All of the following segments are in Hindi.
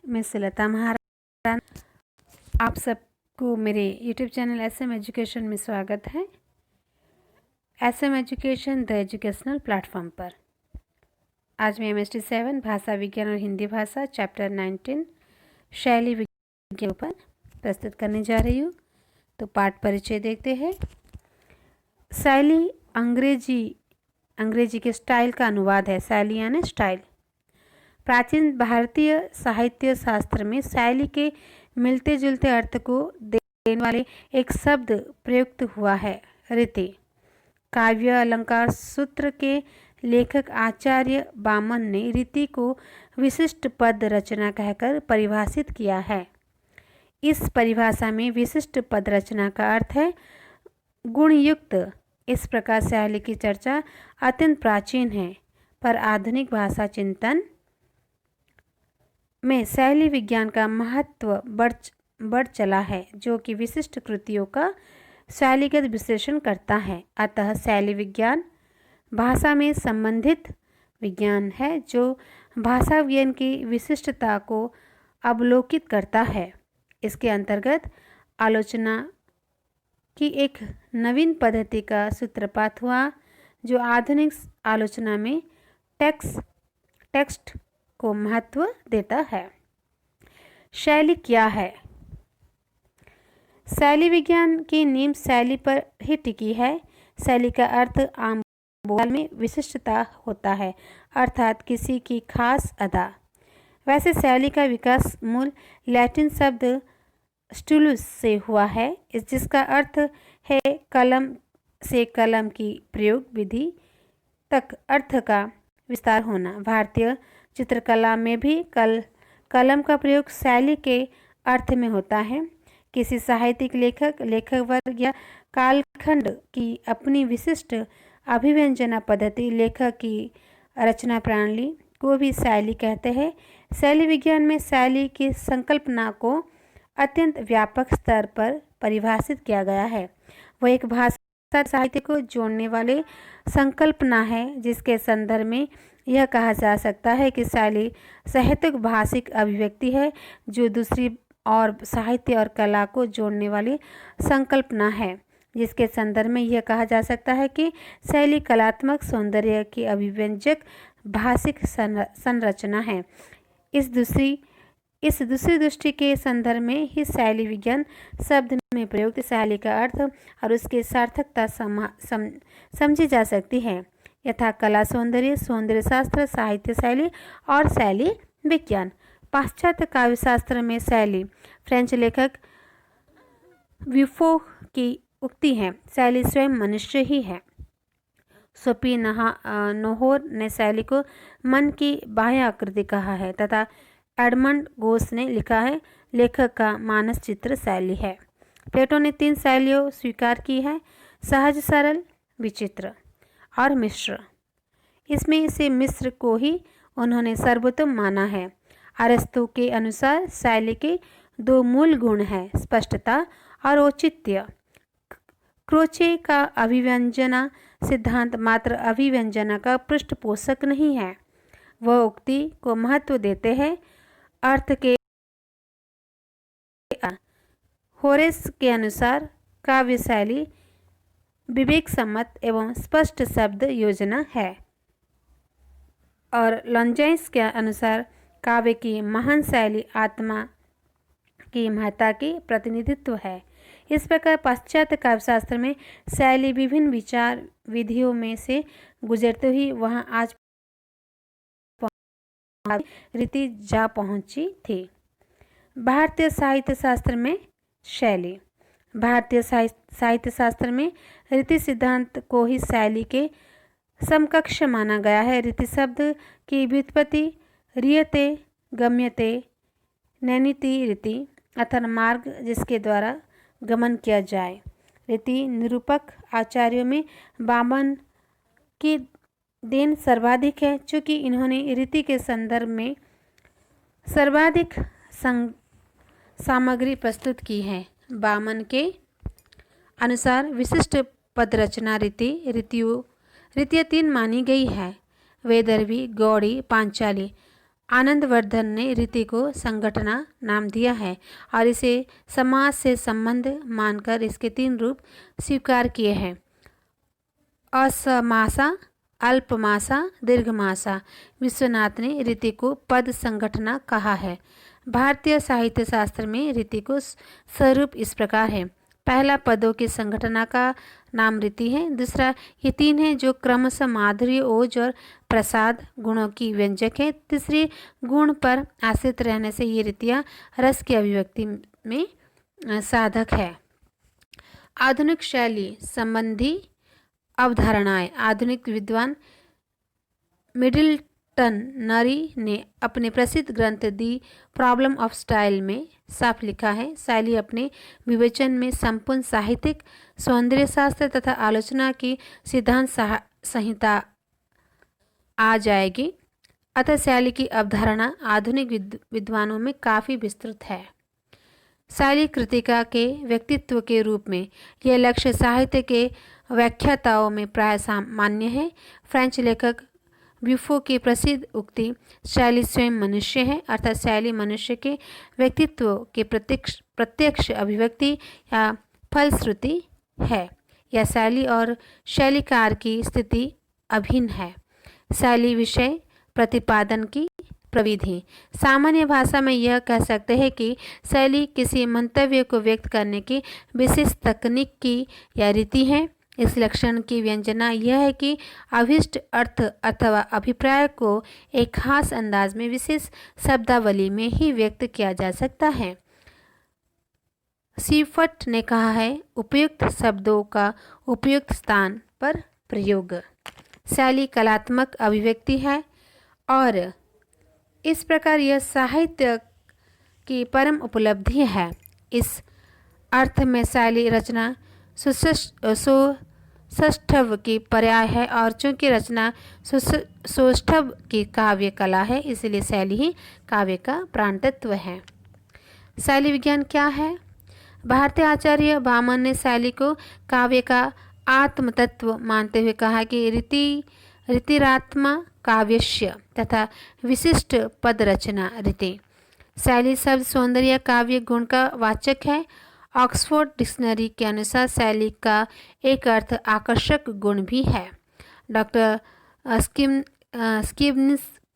मैं सुलता महाराज। आप सबको मेरे YouTube चैनल SM एजुकेशन में स्वागत है। SM education the educational platform पर आज मैं MST 7 भाषा विज्ञान और हिंदी भाषा चैप्टर 19 शैली विज्ञान के ऊपर प्रस्तुत करने जा रही हूँ। तो पाठ परिचय देखते हैं। शैली अंग्रेजी के स्टाइल का अनुवाद है। शैली यानी स्टाइल। प्राचीन भारतीय साहित्य शास्त्र में शैली के मिलते जुलते अर्थ को देने वाले एक शब्द प्रयुक्त हुआ है, रीति। काव्य अलंकार सूत्र के लेखक आचार्य बामन ने रीति को विशिष्ट पद रचना कहकर परिभाषित किया है। इस परिभाषा में विशिष्ट पद रचना का अर्थ है गुणयुक्त। इस प्रकार शैली की चर्चा अत्यंत प्राचीन है, पर आधुनिक भाषा चिंतन में शैली विज्ञान का महत्व बढ़ चला है, जो कि विशिष्ट कृतियों का शैलीगत विश्लेषण करता है। अतः शैली विज्ञान भाषा में संबंधित विज्ञान है, जो भाषा विज्ञान की विशिष्टता को अवलोकित करता है। इसके अंतर्गत आलोचना की एक नवीन पद्धति का सूत्रपात हुआ, जो आधुनिक आलोचना में टेक्स्ट को महत्व देता है। शैली क्या है? शैली विज्ञान की नींव शैली पर ही टिकी है। शैली का अर्थ आम बोल में विशिष्टता होता है, अर्थात किसी की खास अदा। वैसे शैली का विकास मूल लैटिन शब्द स्टुलुस से हुआ है, जिसका अर्थ है कलम से कलम की प्रयोग विधि तक अर्थ का विस्तार होना। भारतीय चित्रकला में भी कलम का प्रयोग शैली के अर्थ में होता है। किसी साहित्यिक लेखक वर्ग या कालखंड की अपनी विशिष्ट अभिव्यंजना पद्धति, लेखक की रचना प्रणाली को भी शैली कहते हैं। शैली विज्ञान में शैली की संकल्पना को अत्यंत व्यापक स्तर पर परिभाषित किया गया है। वह एक भाषा साहित्य को जोड़ने वाले संकल्पना है, जिसके संदर्भ में यह कहा जा सकता है कि शैली साहित्यिक भाषिक अभिव्यक्ति है, जो दूसरी और साहित्य और कला को जोड़ने वाली संकल्पना है, जिसके संदर्भ में यह कहा जा सकता है कि शैली कलात्मक सौंदर्य की अभिव्यंजक भाषिक संरचना है। इस दूसरी दृष्टि के संदर्भ में ही शैली विज्ञान शब्द में प्रयुक्त शैली का अर्थ और उसकी सार्थकता समझी जा सकती है, यथा कला सौंदर्य शास्त्र, साहित्य शैली और शैली विज्ञान। पाश्चात्य काव्यशास्त्र में शैली फ्रेंच लेखक विफो की उक्ति है, शैली स्वयं मनुष्य ही है। सोफी नोहोर ने शैली को मन की बाह्य आकृति कहा है, तथा एडमंड घोष ने लिखा है, लेखक का मानस चित्र शैली है। प्लेटो ने 3 शैलियों स्वीकार की है, सहज, सरल, विचित्र और मिश्र। इसमें से मिश्र को ही उन्होंने सर्वोत्तम माना है। अरस्तु के अनुसार शैली के 2 मूल गुण हैं, स्पष्टता और औचित्य। क्रोचे का अभिव्यंजना सिद्धांत मात्र अभिव्यंजना का पृष्ठपोषक नहीं है, वह उक्ति को महत्व देते हैं। अर्थ के होरेस के अनुसार काव्य शैली विवेक सम्मत एवं स्पष्ट शब्द योजना है, और लॉन्जाइस के अनुसार काव्य की महान शैली आत्मा की महत्ता की प्रतिनिधित्व है। इस प्रकार पाश्चात्य काव्यशास्त्र में शैली विभिन्न विचार विधियों में से गुजरते हुए वहां आज रीति जा पहुंची थी। भारतीय साहित्य शास्त्र में शैली। भारतीय साहित्य शास्त्र में रीति सिद्धांत को ही शैली के समकक्ष माना गया है। रीति शब्द की व्युत्पत्ति रियते, गम्यते, नैनीति रीति अर्थात मार्ग जिसके द्वारा गमन किया जाए। रीति निरूपक आचार्यों में बामन की देन सर्वाधिक है, चूँकि इन्होंने रीति के संदर्भ में सर्वाधिक सामग्री प्रस्तुत की है। बामन के अनुसार विशिष्ट पद रचना रीतियाँ 3 मानी गई है, वैदर्भी, गौड़ी, पांचाली। आनंदवर्धन ने रीति को संगठना नाम दिया है और इसे समाज से संबंध मानकर इसके 3 रूप स्वीकार किए हैं: असमासा, अल्पमासा, दीर्घमासा। विश्वनाथ ने रीति को पद संगठना कहा है। भारतीय साहित्य शास्त्र में रीति को स्वरूप इस प्रकार है: पहला पदों की संगठना का नाम रीति है। दूसरा, ये 3 हैं जो क्रमशः माधुर्य, ओज और प्रसाद गुणों की व्यंजक है। तीसरी, गुण पर आश्रित रहने से ये रीतियाँ रस की अभिव्यक्ति में साधक है। आधुनिक शैली संबंधी अवधारणाएं। आधुनिक विद्वान मिडिल्टन नरी ने अपने प्रसिद्ध ग्रंथ दी प्रॉब्लम ऑफ स्टाइल में साफ लिखा है: शैली अपने विवेचन में संपूर्ण साहित्यिक सौंदर्य शास्त्र तथा आलोचना की सिद्धांत संहिता आ जाएगी। अतः शैली की अवधारणा आधुनिक विद्वानों में काफ़ी विस्तृत है। शैली कृतिका के व्यक्तित्व के रूप में यह लक्ष्य साहित्य के व्याख्याताओं में प्राय सामान्य है। फ्रेंच लेखक ब्यूफो की प्रसिद्ध उक्ति शैली स्वयं मनुष्य है, अर्थात शैली मनुष्य के व्यक्तित्व के प्रत्यक्ष अभिव्यक्ति या फलश्रुति है। यह शैली और शैलीकार की स्थिति अभिन्न है। शैली विषय प्रतिपादन की प्रविधि। सामान्य भाषा में यह कह सकते हैं कि शैली किसी मंतव्य को व्यक्त करने की विशेष तकनीक की या रीति है। इस लक्षण की व्यंजना यह है कि अभिष्ट अर्थ अथवा अभिप्राय को एक खास अंदाज में विशेष शब्दावली में ही व्यक्त किया जा सकता है। सीफट ने कहा है, उपयुक्त शब्दों का उपयुक्त स्थान पर प्रयोग। शैली कलात्मक अभिव्यक्ति है और इस प्रकार यह साहित्य की परम उपलब्धि है। इस अर्थ में शैली रचना सौष्ठव की पर्याय है और चूंकि रचना सौष्ठव की काव्य कला है, इसलिए शैली ही काव्य का प्राण तत्व है। शैली विज्ञान क्या है? भारतीय आचार्य भामन ने शैली को काव्य का आत्म तत्व मानते हुए कहा कि रीतिरात्मा काव्यस्य तथा विशिष्ट पद रचना रीति। शैली शब्द सौंदर्य काव्य गुण का वाचक है। ऑक्सफोर्ड डिक्शनरी के अनुसार शैली का एक अर्थ आकर्षक गुण भी है। डॉक्टर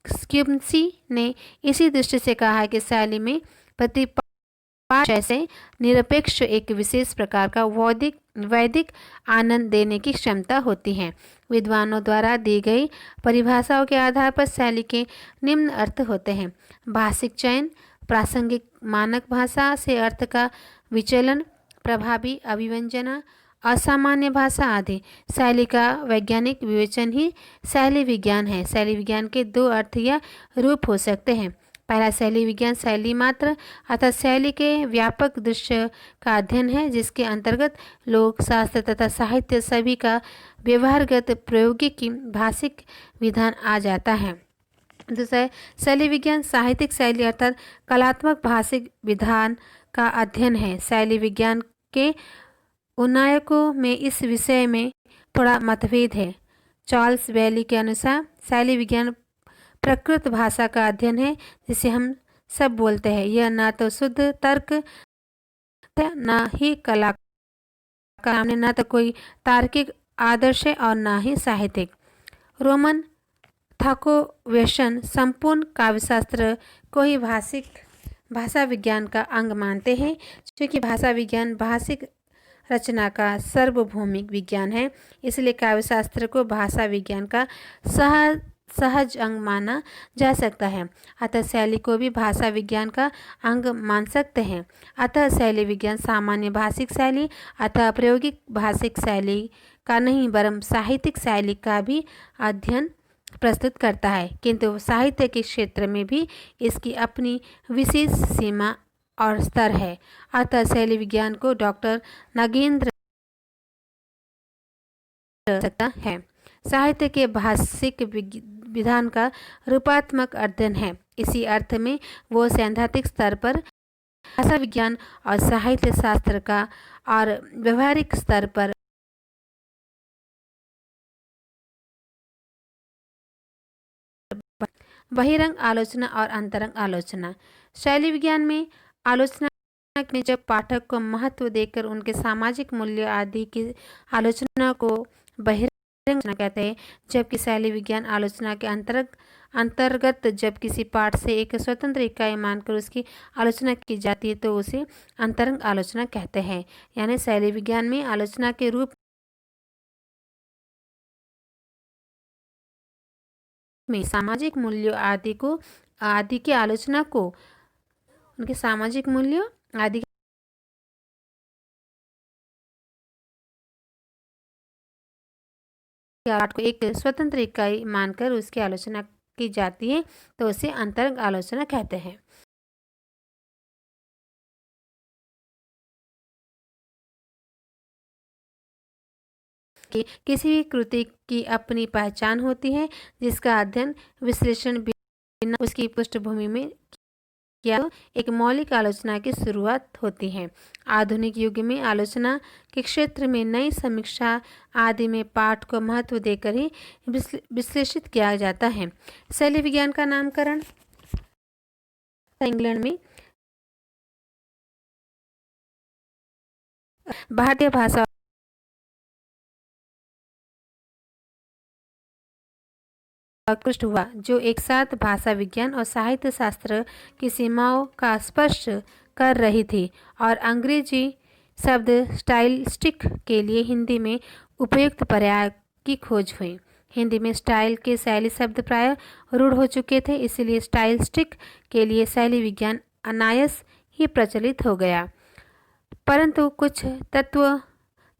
स्किम्सी ने इसी दृष्टि से कहा है कि शैली में प्रतिपाद जैसे निरपेक्ष एक विशेष प्रकार का वैदिक आनंद देने की क्षमता होती है। विद्वानों द्वारा दी गई परिभाषाओं के आधार पर शैली के निम्न अर्थ होते हैं: भाषिक चयन, प्रासंगिक मानक भाषा से अर्थ का विचलन, प्रभावी अभिव्यंजना, असामान्य भाषा आदि। शैली का वैज्ञानिक विवेचन ही शैली विज्ञान है। शैली विज्ञान के 2 अर्थ या रूप हो सकते हैं। पहला, शैली विज्ञान शैली मात्र अर्थात शैली के व्यापक दृश्य का अध्ययन है, जिसके अंतर्गत लोक शास्त्र तथा साहित्य सभी का व्यवहारगत प्रायोगिक भाषिक विधान आ जाता है। दूसरा, शैली विज्ञान साहित्यिक शैली अर्थात कलात्मक भाषिक विधान का अध्ययन है। शैली विज्ञान के उन्नायकों में इस विषय में थोड़ा मतभेद है। चार्ल्स बैली के अनुसार शैली विज्ञान प्रकृत भाषा का अध्ययन है, जिसे हम सब बोलते हैं। यह न तो शुद्ध तर्क न ही कला का सामने न तो कोई तार्किक आदर्श है और न ही साहित्यिक। रोमन थाकोवेशन संपूर्ण काव्यशास्त्र को ही भाषा विज्ञान का अंग मानते हैं। क्योंकि भाषा विज्ञान भाषिक रचना का सार्वभौमिक विज्ञान है, इसलिए काव्यशास्त्र को भाषा विज्ञान का सहज अंग माना जा सकता है। अतः शैली को भी भाषा विज्ञान का अंग मान सकते हैं। अतः शैली विज्ञान सामान्य भाषिक शैली अतः प्रायोगिक भाषिक शैली का नहीं वरन साहित्यिक शैली का भी अध्ययन प्रस्तुत करता है, किंतु साहित्य के क्षेत्र में भी इसकी अपनी विशेष सीमा और स्तर है। अतः शैली विज्ञान को डॉक्टर नागेंद्र सकता है। साहित्य के भाषिक विधान का रूपात्मक अध्ययन है। इसी अर्थ में वो सैद्धांतिक स्तर पर भाषा विज्ञान और साहित्य शास्त्र का और व्यवहारिक स्तर पर बहिरंग आलोचना और अंतरंग आलोचना। शैली विज्ञान में आलोचना में जब पाठक को महत्व देकर उनके सामाजिक मूल्य आदि की आलोचना को बहिरंग आलोचना कहते हैं, जबकि शैली विज्ञान आलोचना के अंतर्गत जब किसी पाठ से एक स्वतंत्र इकाई मानकर उसकी आलोचना की जाती है तो उसे अंतरंग आलोचना कहते हैं। यानी शैली विज्ञान में आलोचना के रूप में सामाजिक मूल्यों आदि की आलोचना को उनके सामाजिक मूल्यों आदि पाठ को एक स्वतंत्र इकाई मानकर उसकी आलोचना की जाती है तो उसे अंतरंग आलोचना कहते हैं। कि किसी भी कृति की अपनी पहचान होती है जिसका अध्ययन विश्लेषण बिना उसकी पृष्ठभूमि में किया तो एक मौलिक आलोचना की शुरुआत होती है। आधुनिक युग में आलोचना के क्षेत्र में नई समीक्षा आदि में पाठ को महत्व देकर ही विश्लेषित किया जाता है। शैली विज्ञान का नामकरण इंग्लैंड में भारतीय भाषा उत्कृष्ट हुआ, जो एक साथ भाषा विज्ञान और साहित्य शास्त्र की सीमाओं का स्पर्श कर रही थी, और अंग्रेजी शब्द स्टाइलिस्टिक के लिए हिंदी में उपयुक्त पर्याय की खोज हुई। हिंदी में स्टाइल के शैली शब्द प्राय रूढ़ हो चुके थे, इसलिए स्टाइलिस्टिक के लिए शैली विज्ञान अनायास ही प्रचलित हो गया। परंतु कुछ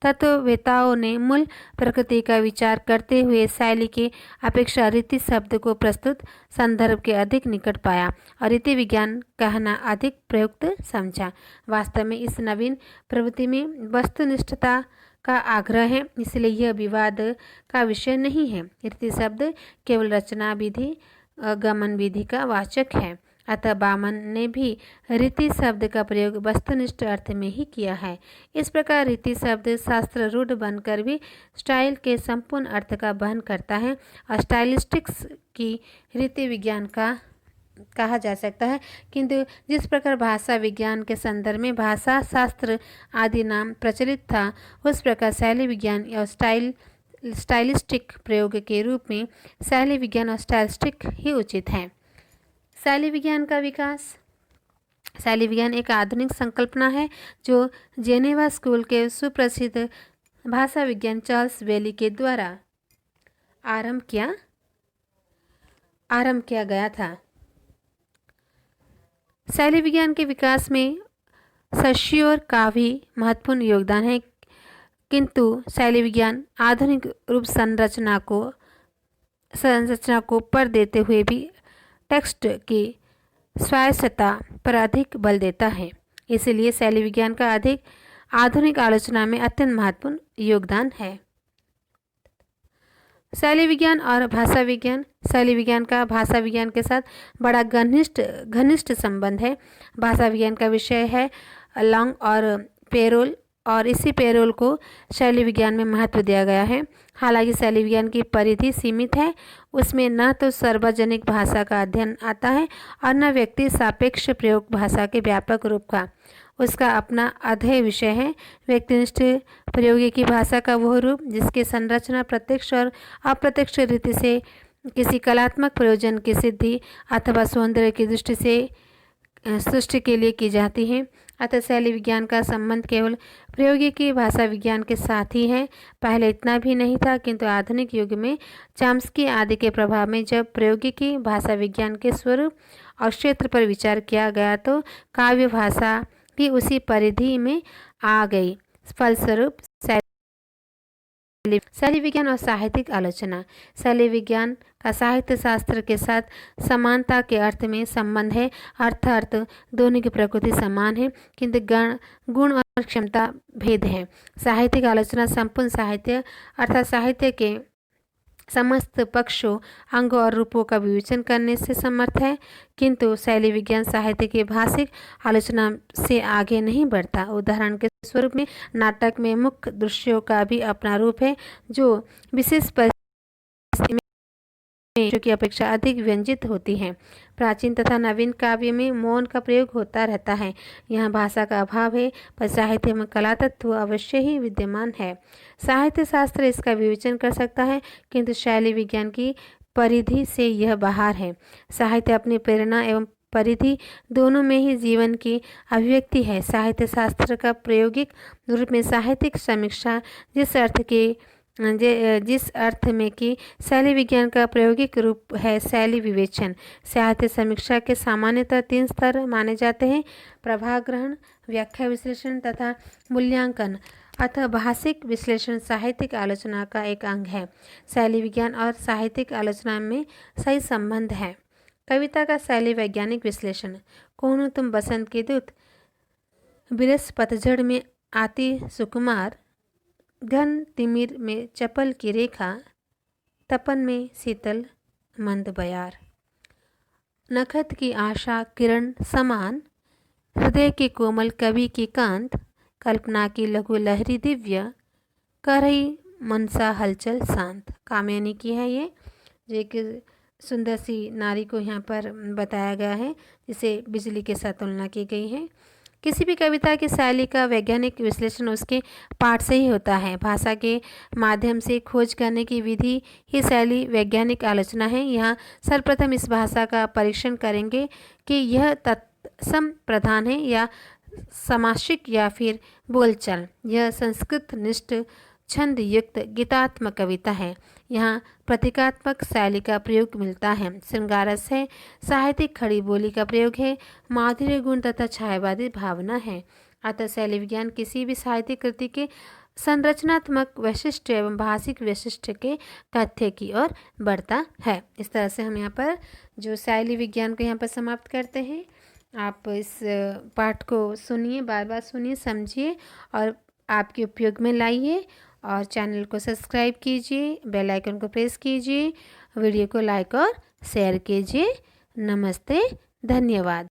तत्ववेताओं ने मूल प्रकृति का विचार करते हुए शैली की अपेक्षा रीति शब्द को प्रस्तुत संदर्भ के अधिक निकट पाया और रीति विज्ञान कहना अधिक प्रयुक्त समझा। वास्तव में इस नवीन प्रवृत्ति में वस्तुनिष्ठता का आग्रह है, इसलिए यह विवाद का विषय नहीं है। रीति शब्द केवल रचना विधि गमन विधि का वाचक है, अतः बामन ने भी रीति शब्द का प्रयोग वस्तुनिष्ठ अर्थ में ही किया है। इस प्रकार रीति शब्द शास्त्र रूढ़ बनकर भी स्टाइल के संपूर्ण अर्थ का वहन करता है और स्टाइलिस्टिक्स की रीति विज्ञान का कहा जा सकता है। किंतु जिस प्रकार भाषा विज्ञान के संदर्भ में भाषा शास्त्र आदि नाम प्रचलित था, उस प्रकार शैली विज्ञान या स्टाइलिस्टिक प्रयोग के रूप में शैली विज्ञान और स्टाइलिस्टिक ही उचित है। शैली विज्ञान का विकास। शैली विज्ञान एक आधुनिक संकल्पना है जो जेनेवा स्कूल के सुप्रसिद्ध भाषा विज्ञान चार्ल्स बेली के द्वारा आरंभ किया गया था। शैली विज्ञान के विकास में सशियोर का भी महत्वपूर्ण योगदान है, किंतु शैली विज्ञान आधुनिक रूप संरचना को पर देते हुए भी टेक्स्ट की स्वायत्तता पर अधिक बल देता है। इसलिए शैली विज्ञान का अधिक आधुनिक आलोचना में अत्यंत महत्वपूर्ण योगदान है। शैली विज्ञान और भाषा विज्ञान। शैली विज्ञान का भाषा विज्ञान के साथ बड़ा घनिष्ठ संबंध है। भाषा विज्ञान का विषय है लॉन्ग और पेरोल, और इसी पेरोल को शैली विज्ञान में महत्व दिया गया है। हालांकि शैली विज्ञान की परिधि सीमित है, उसमें न तो सार्वजनिक भाषा का अध्ययन आता है और न व्यक्ति सापेक्ष प्रयोग भाषा के व्यापक रूप का। उसका अपना अध्ययन विषय है व्यक्तिनिष्ठ प्रयोगिकी भाषा का वह रूप जिसकी संरचना प्रत्यक्ष और अप्रत्यक्ष रीति से किसी कलात्मक प्रयोजन की सिद्धि अथवा सौंदर्य की दृष्टि से सृष्टि के लिए की जाती है। अतः शैली विज्ञान का संबंध केवल प्रयोगिकी भाषा विज्ञान के साथ ही है। पहले इतना भी नहीं था, किंतु आधुनिक युग में चॉम्स्की आदि के प्रभाव में जब प्रयोगिकी भाषा विज्ञान के स्वरूप और क्षेत्र पर विचार किया गया तो काव्य भाषा भी उसी परिधि में आ गई। फलस्वरूप शैली विज्ञान और साहित्यिक आलोचना। शैली विज्ञान का साहित्य शास्त्र के साथ समानता के अर्थ में संबंध है, अर्थात दोनों की प्रकृति समान है किंतु गुण और क्षमता भेद है। साहित्यिक आलोचना संपूर्ण साहित्य अर्थात साहित्य के समस्त पक्षों अंगों और रूपों का विवेचन करने से समर्थ है, किंतु शैली विज्ञान साहित्य की भाषिक आलोचना से आगे नहीं बढ़ता। उदाहरण के स्वरूप में नाटक में मुख्य दृश्यों का भी अपना रूप है जो विशेष परिस्थिति में की अपेक्षा अधिक व्यंजित होती हैं। प्राचीन तथा नवीन काव्य में मौन का प्रयोग होता रहता है। यहाँ भाषा का अभाव है, पर साहित्य में कला तत्व अवश्य ही विद्यमान है। साहित्य शास्त्र इसका विवेचन कर सकता है, किंतु शैली विज्ञान की परिधि से यह बाहर है। साहित्य अपनी प्रेरणा एवं परिधि दोनों में ही जीवन की अभिव्यक्ति है। साहित्य शास्त्र का प्रायोगिक रूप में साहित्यिक समीक्षा जिस अर्थ में कि शैली विज्ञान का प्रायोगिक रूप है शैली विवेचन। साहित्य समीक्षा के सामान्यतः 3 स्तर माने जाते हैं: प्रभाव ग्रहण, व्याख्या विश्लेषण तथा मूल्यांकन। अतः भाषिक विश्लेषण साहित्यिक आलोचना का एक अंग है। शैली विज्ञान और साहित्यिक आलोचना में सही संबंध है। कविता का शैली वैज्ञानिक विश्लेषण। कौन हो तुम बसंत के दूत, बिरस पतझड़ में आती सुकुमार, घन तिमिर में चपल की रेखा, तपन में शीतल मंद बयार। नखत की आशा किरण समान, हृदय के कोमल कवि की कांत, कल्पना की लघु लहरी दिव्य, कर रही मनसा हलचल शांत। कामयानी की है ये, जो एक सुंदर सी नारी को यहाँ पर बताया गया है, जिसे बिजली के साथ तुलना की गई है। किसी भी कविता की शैली का वैज्ञानिक विश्लेषण उसके पाठ से ही होता है। भाषा के माध्यम से खोज करने की विधि ही शैली वैज्ञानिक आलोचना है। यहाँ सर्वप्रथम इस भाषा का परीक्षण करेंगे कि यह तत्सम प्रधान है या समासिक या फिर बोलचाल। यह संस्कृत निष्ठ छंद युक्त गीतात्मक कविता है। यहाँ प्रतीकात्मक शैली का प्रयोग मिलता है। श्रृंगारस है, साहित्यिक खड़ी बोली का प्रयोग है, माधुर्य गुण तथा छायावादी भावना है। अतः शैली विज्ञान किसी भी साहित्यिक कृति के संरचनात्मक वैशिष्ट्य एवं भाषिक वैशिष्ट्य के तथ्य की ओर बढ़ता है। इस तरह से हम यहाँ पर जो शैली विज्ञान को यहाँ पर समाप्त करते हैं। आप इस पाठ को सुनिए, बार बार सुनिए, समझिए और आपके उपयोग में लाइए। और चैनल को सब्सक्राइब कीजिए, बेल आइकन को प्रेस कीजिए, वीडियो को लाइक और शेयर कीजिए। नमस्ते, धन्यवाद।